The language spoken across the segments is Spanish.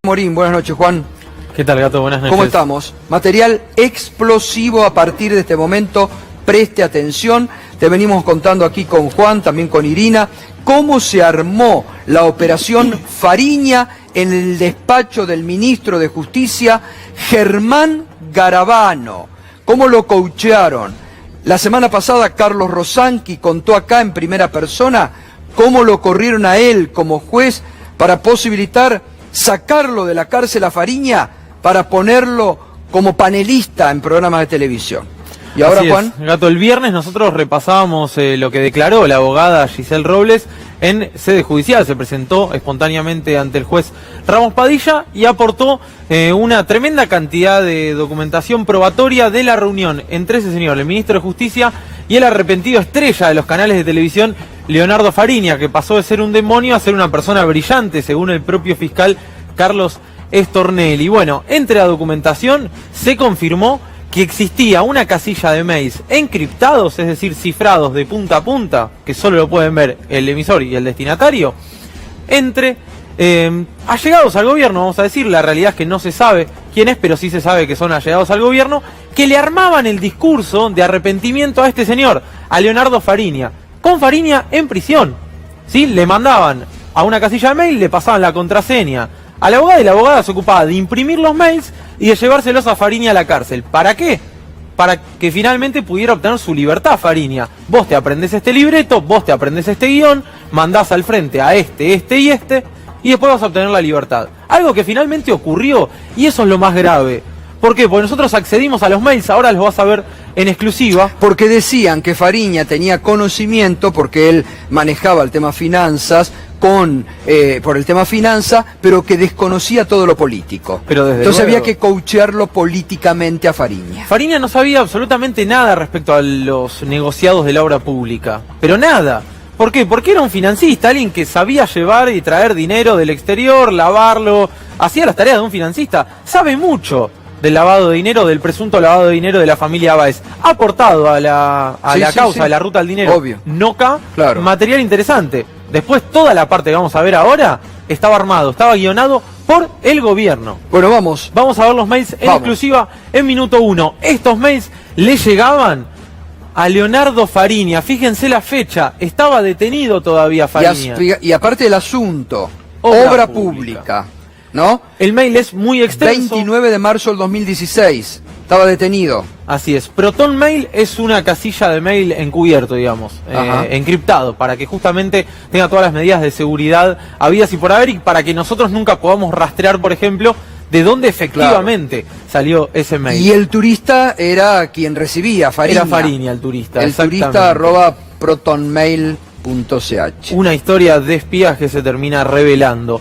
Morín, buenas noches, Juan. ¿Qué tal, Gato? Buenas noches. ¿Cómo estamos? Material explosivo a partir de este momento. Preste atención. Te venimos contando aquí con Juan, también con Irina, cómo se armó la operación Fariña en el despacho del ministro de Justicia, Germán Garabano. Cómo lo coachearon. La semana pasada Carlos Rosanqui contó acá en primera persona cómo lo corrieron a él como juez para posibilitar sacarlo de la cárcel a Fariña para ponerlo como panelista en programas de televisión. Y ahora, Juan. Gato, el viernes nosotros repasábamos lo que declaró la abogada Giselle Robles en sede judicial. Se presentó espontáneamente ante el juez Ramos Padilla y aportó una tremenda cantidad de documentación probatoria de la reunión entre ese señor, el ministro de Justicia, y el arrepentido estrella de los canales de televisión, Leonardo Fariña, que pasó de ser un demonio a ser una persona brillante, según el propio fiscal Carlos Estornelli. Bueno, entre la documentación se confirmó que existía una casilla de mails encriptados, es decir, cifrados de punta a punta, que solo lo pueden ver el emisor y el destinatario, entre allegados al gobierno, vamos a decir. La realidad es que no se sabe quién es, pero sí se sabe que son allegados al gobierno, que le armaban el discurso de arrepentimiento a este señor, a Leonardo Fariña, con Fariña en prisión. ¿Sí? Le mandaban a una casilla de mail, le pasaban la contraseña a la abogada y la abogada se ocupaba de imprimir los mails y de llevárselos a Fariña a la cárcel. ¿Para qué? Para que finalmente pudiera obtener su libertad Fariña. Vos te aprendés este libreto, vos te aprendés este guión, mandás al frente a este y después vas a obtener la libertad. Algo que finalmente ocurrió, y eso es lo más grave. ¿Por qué? Porque nosotros accedimos a los mails, ahora los vas a ver en exclusiva. Porque decían que Fariña tenía conocimiento, porque él manejaba el tema finanzas, por el tema finanza, pero que desconocía todo lo político. Entonces había que coachearlo políticamente a Fariña. Fariña no sabía absolutamente nada respecto a los negociados de la obra pública, pero nada. ¿Por qué? Porque era un financista, alguien que sabía llevar y traer dinero del exterior, lavarlo, hacía las tareas de un financista, sabe mucho del lavado de dinero, del presunto lavado de dinero de la familia Báez. Ha aportado a la causa de la ruta del dinero. Obvio. NOCA, claro. Material interesante. Después toda la parte que vamos a ver ahora estaba armado, estaba guionado por el gobierno. Bueno, vamos a ver los mails en exclusiva en minuto 1. Estos mails le llegaban a Leonardo Fariña. Fíjense la fecha, estaba detenido todavía Fariña. Y aparte del asunto, obra pública, ¿no? El mail es muy extenso. 29 de marzo del 2016, estaba detenido. Así es. Proton Mail es una casilla de mail encubierto, digamos, encriptado, para que justamente tenga todas las medidas de seguridad habidas y por haber, y para que nosotros nunca podamos rastrear, por ejemplo, de dónde efectivamente salió ese mail. Y el turista era quien recibía, Fariña. Era Fariña el turista. El turista @protonmail.ch. Una historia de espías que se termina revelando.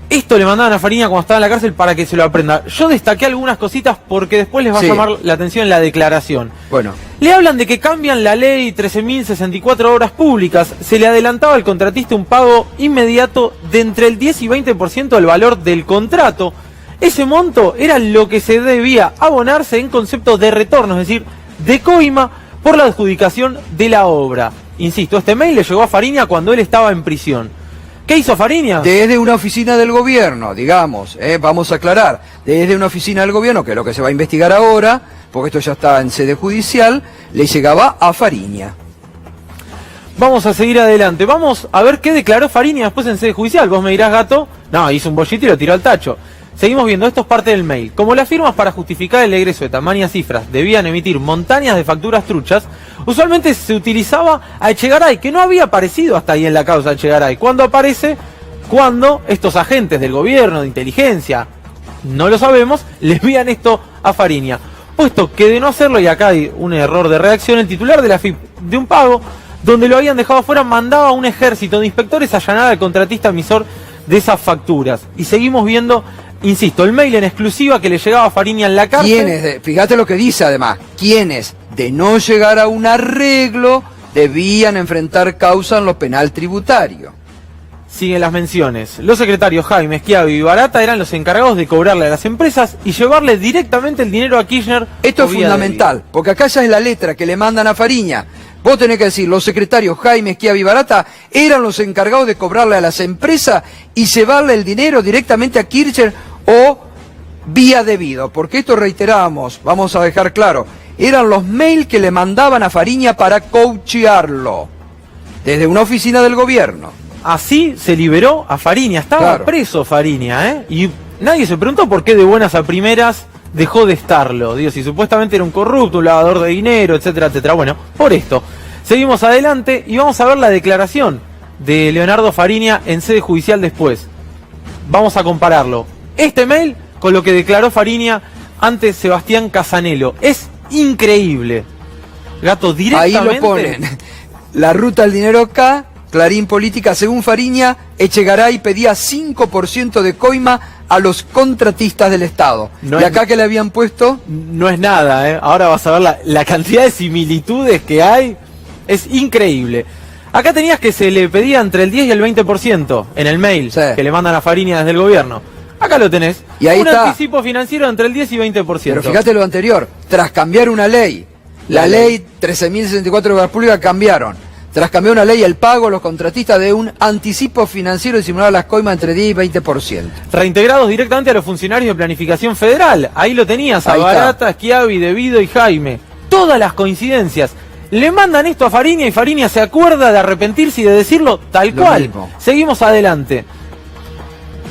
Esto le mandaban a Fariña cuando estaba en la cárcel para que se lo aprenda. Yo destaqué algunas cositas porque después les va a llamar la atención la declaración. Bueno. Le hablan de que cambian la ley 13.064 obras públicas. Se le adelantaba al contratista un pago inmediato de entre el 10 y 20% del valor del contrato. Ese monto era lo que se debía abonarse en concepto de retorno, es decir, de coima por la adjudicación de la obra. Insisto, este mail le llegó a Fariña cuando él estaba en prisión. ¿Qué hizo Fariña? Desde una oficina del gobierno, digamos, vamos a aclarar, desde una oficina del gobierno, que es lo que se va a investigar ahora, porque esto ya está en sede judicial, le llegaba a Fariña. Vamos a seguir adelante, vamos a ver qué declaró Fariña después en sede judicial. Vos me dirás, Gato, no, hizo un bollito y lo tiró al tacho. Seguimos viendo, esto es parte del mail. Como las firmas para justificar el egreso de tamañas cifras debían emitir montañas de facturas truchas, usualmente se utilizaba a Echegaray, que no había aparecido hasta ahí en la causa de Echegaray. ¿Cuándo aparece? Cuando estos agentes del gobierno, de inteligencia, no lo sabemos, le envían esto a Fariña. Puesto que de no hacerlo, y acá hay un error de redacción, el titular de la FIP de un pago, donde lo habían dejado afuera, mandaba a un ejército de inspectores a allanar al contratista emisor de esas facturas. Y seguimos viendo, insisto, el mail en exclusiva que le llegaba a Fariña en la cárcel. ¿Quiénes? Fíjate lo que dice además. ¿Quiénes? De no llegar a un arreglo, debían enfrentar causa en lo penal tributario. Siguen las menciones. Los secretarios Jaime, Schiavi y Barata eran los encargados de cobrarle a las empresas y llevarle directamente el dinero a Kirchner. Esto es fundamental, porque acá ya es la letra que le mandan a Fariña. Vos tenés que decir, los secretarios Jaime, Schiavi y Barata eran los encargados de cobrarle a las empresas y llevarle el dinero directamente a Kirchner o vía debido, porque esto reiteramos, vamos a dejar claro, eran los mails que le mandaban a Fariña para coachearlo, desde una oficina del gobierno. Así se liberó a Fariña, estaba preso Fariña, ¿eh? Y nadie se preguntó por qué de buenas a primeras dejó de estarlo. Digo, si supuestamente era un corrupto, un lavador de dinero, etcétera, etcétera. Bueno, por esto. Seguimos adelante y vamos a ver la declaración de Leonardo Fariña en sede judicial después. Vamos a compararlo. Este mail con lo que declaró Fariña ante Sebastián Casanello. Es increíble. Gato, directamente... Ahí lo ponen. La ruta del dinero acá, Clarín Política, según Fariña, Echegaray pedía 5% de coima a los contratistas del Estado. No, y acá que le habían puesto... No es nada, ¿eh? Ahora vas a ver la cantidad de similitudes que hay. Es increíble. Acá tenías que se le pedía entre el 10 y el 20% en el mail que le mandan a Fariña desde el gobierno. Acá lo tenés. Y ahí un está. Anticipo financiero entre el 10 y 20%. Pero fíjate lo anterior. Tras cambiar una ley, la ley 13.064 de la Pública cambiaron. Tras cambiar una ley, el pago a los contratistas de un anticipo financiero disimulaba las coimas entre 10 y 20%. Reintegrados directamente a los funcionarios de planificación federal. Ahí lo tenías, a Barata, Schiavi, Devido y Jaime. Todas las coincidencias. Le mandan esto a Fariña y Fariña se acuerda de arrepentirse y de decirlo tal cual. Mismo. Seguimos adelante.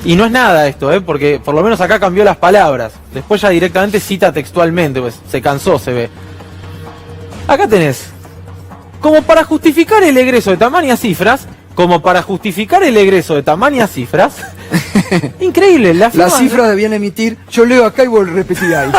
Y no es nada esto, porque por lo menos acá cambió las palabras. Después ya directamente cita textualmente, pues se cansó, se ve. Acá tenés. Como para justificar el egreso de tamañas cifras, increíble, las cifras debían emitir, yo leo acá y voy a repetir ahí.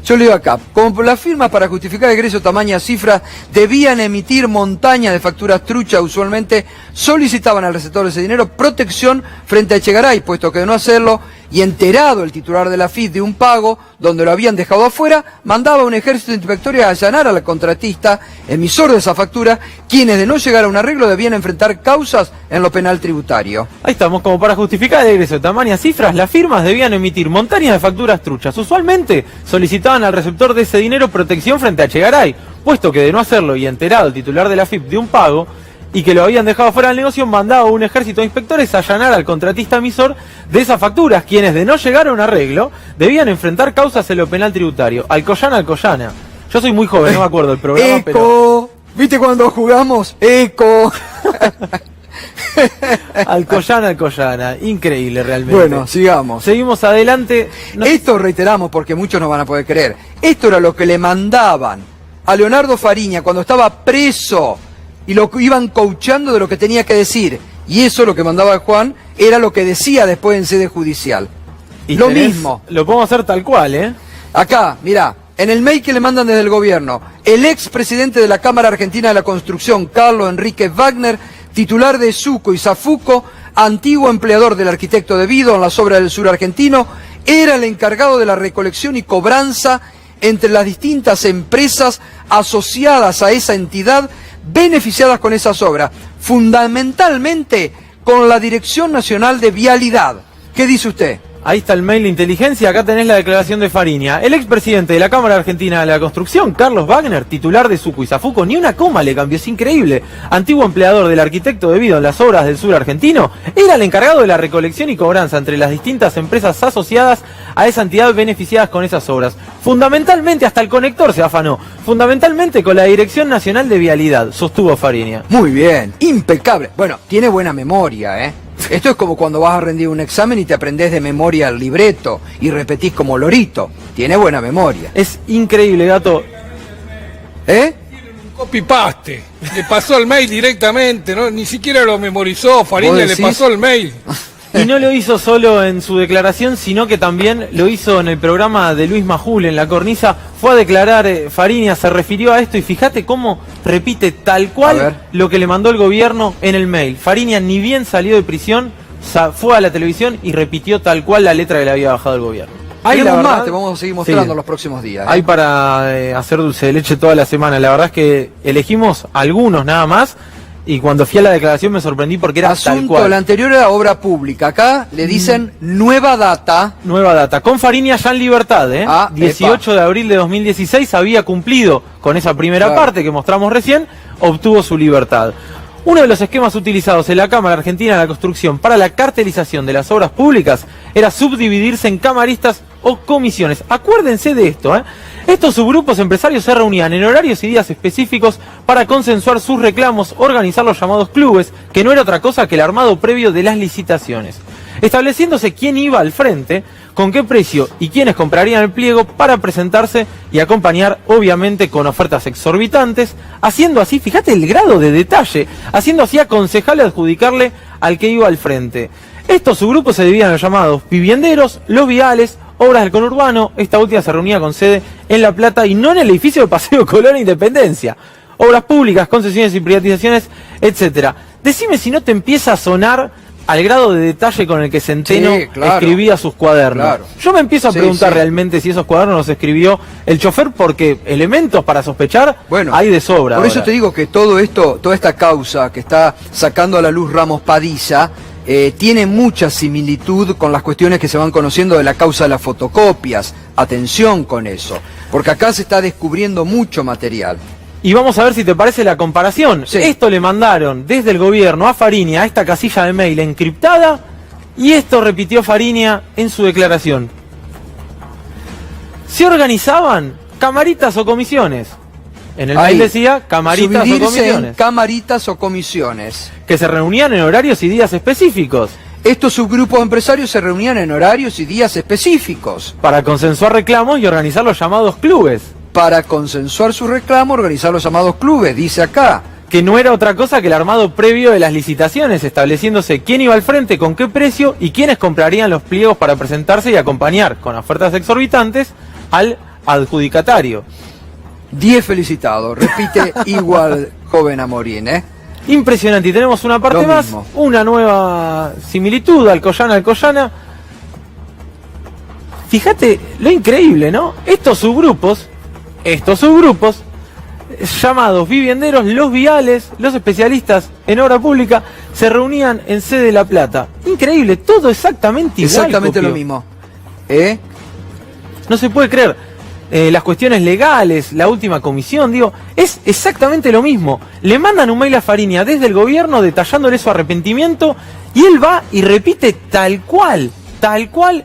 Yo leo acá, como las firmas para justificar el egreso tamañas cifras debían emitir montañas de facturas truchas, usualmente solicitaban al receptor de ese dinero protección frente a Echegaray, puesto que de no hacerlo, y enterado el titular de la FIP de un pago donde lo habían dejado afuera, mandaba a un ejército de inspectores a allanar al contratista, emisor de esa factura, quienes de no llegar a un arreglo debían enfrentar causas en lo penal tributario. Ahí estamos, como para justificar el egreso de tamañas cifras, las firmas debían emitir montañas de facturas truchas, usualmente solicitaban al receptor de ese dinero protección frente a Echegaray, puesto que de no hacerlo y enterado el titular de la FIP de un pago y que lo habían dejado fuera del negocio, mandaba a un ejército de inspectores a allanar al contratista emisor de esas facturas, quienes de no llegar a un arreglo debían enfrentar causas en lo penal tributario. Alcoyana. Yo soy muy joven, no me acuerdo del programa, pero... ¿Viste cuando jugamos? ¡Eco! Alcoyana, increíble realmente. Bueno, sigamos. Seguimos adelante. Esto reiteramos porque muchos no van a poder creer. Esto era lo que le mandaban a Leonardo Fariña cuando estaba preso y lo iban coachando de lo que tenía que decir. Y eso, lo que mandaba Juan, era lo que decía después en sede judicial. Y lo mismo. Lo podemos hacer tal cual, ¿eh? Acá, mirá. En el mail que le mandan desde el gobierno, el expresidente de la Cámara Argentina de la Construcción, Carlos Enrique Wagner, titular de Suco y Safuco, antiguo empleador del arquitecto Devido en las obras del sur argentino, era el encargado de la recolección y cobranza entre las distintas empresas asociadas a esa entidad beneficiadas con esas obras, fundamentalmente con la Dirección Nacional de Vialidad. ¿Qué dice usted? Ahí está el mail de inteligencia, acá tenés la declaración de Fariña. El expresidente de la Cámara Argentina de la Construcción, Carlos Wagner, titular de Suco y Safuco, ni una coma le cambió, es increíble. Antiguo empleador del arquitecto Devido en las obras del sur argentino, era el encargado de la recolección y cobranza entre las distintas empresas asociadas a esa entidad beneficiadas con esas obras. Fundamentalmente, hasta el conector se afanó, fundamentalmente con la Dirección Nacional de Vialidad, sostuvo Fariña. Muy bien, impecable. Bueno, tiene buena memoria, ¿eh? Esto es como cuando vas a rendir un examen y te aprendés de memoria el libreto y repetís como lorito. Tiene buena memoria. Es increíble, Gato. ¿Eh? Un copy-paste. Le pasó el mail directamente, ¿no? Ni siquiera lo memorizó. Fariña le pasó el mail. Y no lo hizo solo en su declaración, sino que también lo hizo en el programa de Luis Majul, en La Cornisa. Fue a declarar, Fariña se refirió a esto y fíjate cómo repite tal cual lo que le mandó el gobierno en el mail. Fariña ni bien salió de prisión, fue a la televisión y repitió tal cual la letra que le había bajado el gobierno. Hay más, te vamos a seguir mostrando los próximos días. Hay para hacer dulce de leche toda la semana. La verdad es que elegimos algunos nada más. Y cuando fui a la declaración me sorprendí porque era tal cual. La anterior era obra pública. Acá le dicen nueva data. Nueva data. Con Fariña ya en libertad, 18 de abril de 2016 había cumplido con esa primera parte que mostramos recién, obtuvo su libertad. Uno de los esquemas utilizados en la Cámara Argentina de la Construcción para la cartelización de las obras públicas era subdividirse en camaristas o comisiones. Acuérdense de esto, ¿eh? Estos subgrupos empresarios se reunían en horarios y días específicos para consensuar sus reclamos, organizar los llamados clubes, que no era otra cosa que el armado previo de las licitaciones, estableciéndose quién iba al frente, con qué precio y quiénes comprarían el pliego para presentarse y acompañar, obviamente con ofertas exorbitantes, haciendo así, fíjate el grado de detalle, haciendo así aconsejable adjudicarle al que iba al frente. Estos subgrupos se dividían en los llamados vivienderos, los viales, obras del conurbano. Esta última se reunía con sede en La Plata y no en el edificio de Paseo Colón e Independencia. Obras públicas, concesiones y privatizaciones, etcétera. Decime si no te empieza a sonar al grado de detalle con el que Centeno escribía sus cuadernos. Claro. Yo me empiezo a preguntar realmente si esos cuadernos los escribió el chofer, porque elementos para sospechar hay de sobra. Por eso te digo que todo esto, toda esta causa que está sacando a la luz Ramos Padilla, tiene mucha similitud con las cuestiones que se van conociendo de la causa de las fotocopias. Atención con eso, porque acá se está descubriendo mucho material. Y vamos a ver si te parece la comparación. Sí. Esto le mandaron desde el gobierno a Fariña a esta casilla de mail encriptada, y esto repitió Fariña en su declaración. Se organizaban camaritas o comisiones. En el mail decía camaritas o comisiones. En camaritas o comisiones. Que se reunían en horarios y días específicos. Estos subgrupos empresarios se reunían en horarios y días específicos. Para consensuar reclamos y organizar los llamados clubes. Para consensuar su reclamo, organizar los llamados clubes, dice acá. Que no era otra cosa que el armado previo de las licitaciones, estableciéndose quién iba al frente, con qué precio y quiénes comprarían los pliegos para presentarse y acompañar con ofertas exorbitantes al adjudicatario. 10 felicitados, repite igual joven Amorín, ¿eh? Impresionante, y tenemos una parte más, una nueva similitud, Alcoyana. Fíjate lo increíble, ¿no? Estos subgrupos, llamados vivienderos, los viales, los especialistas en obra pública, se reunían en sede de La Plata. Increíble, todo exactamente igual. Exactamente lo mismo. No se puede creer. Las cuestiones legales, la última comisión, digo, es exactamente lo mismo. Le mandan un mail a Fariña desde el gobierno detallándole su arrepentimiento, y él va y repite tal cual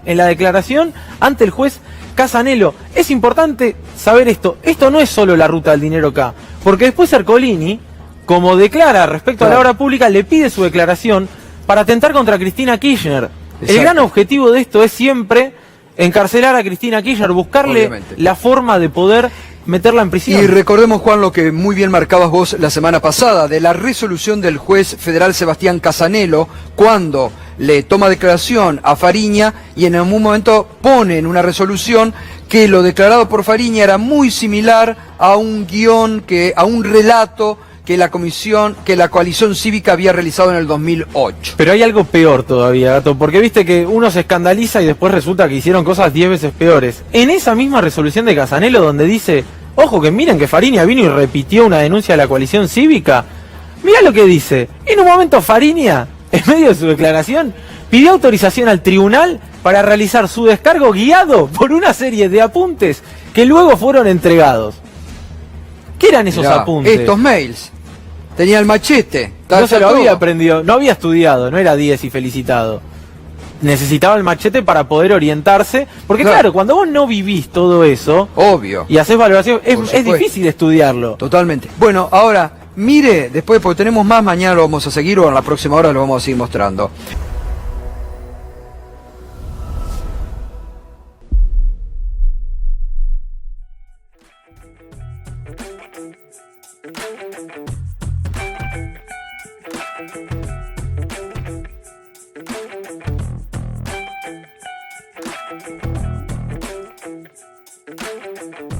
en la declaración ante el juez Casanelo. Es importante saber esto no es solo la ruta del dinero acá, porque después Ercolini, como declara respecto a la obra pública, le pide su declaración para atentar contra Cristina Kirchner. Exacto. El gran objetivo de esto es siempre encarcelar a Cristina Kirchner, buscarle la forma de poder meterla en prisión. Y recordemos, Juan, lo que muy bien marcabas vos la semana pasada, de la resolución del juez federal Sebastián Casanelo, cuando le toma declaración a Fariña y en algún momento pone en una resolución que lo declarado por Fariña era muy similar a un guión, a un relato que la coalición cívica había realizado en el 2008. Pero hay algo peor todavía, Gato, porque viste que uno se escandaliza y después resulta que hicieron cosas 10 veces peores. En esa misma resolución de Casanelo, donde dice, ojo que miren que Fariña vino y repitió una denuncia de la coalición cívica, mirá lo que dice. En un momento Fariña, en medio de su declaración, pidió autorización al tribunal para realizar su descargo guiado por una serie de apuntes que luego fueron entregados. ¿Qué eran esos apuntes? Estos mails. Tenía el machete. No se lo había aprendido, no había estudiado, no era 10 y felicitado. Necesitaba el machete para poder orientarse, porque claro, cuando vos no vivís todo eso, obvio, y haces valoración, es difícil estudiarlo. Totalmente. Bueno, ahora, mire, después, porque tenemos más, mañana lo vamos a seguir, o en la próxima hora lo vamos a seguir mostrando. Thank you.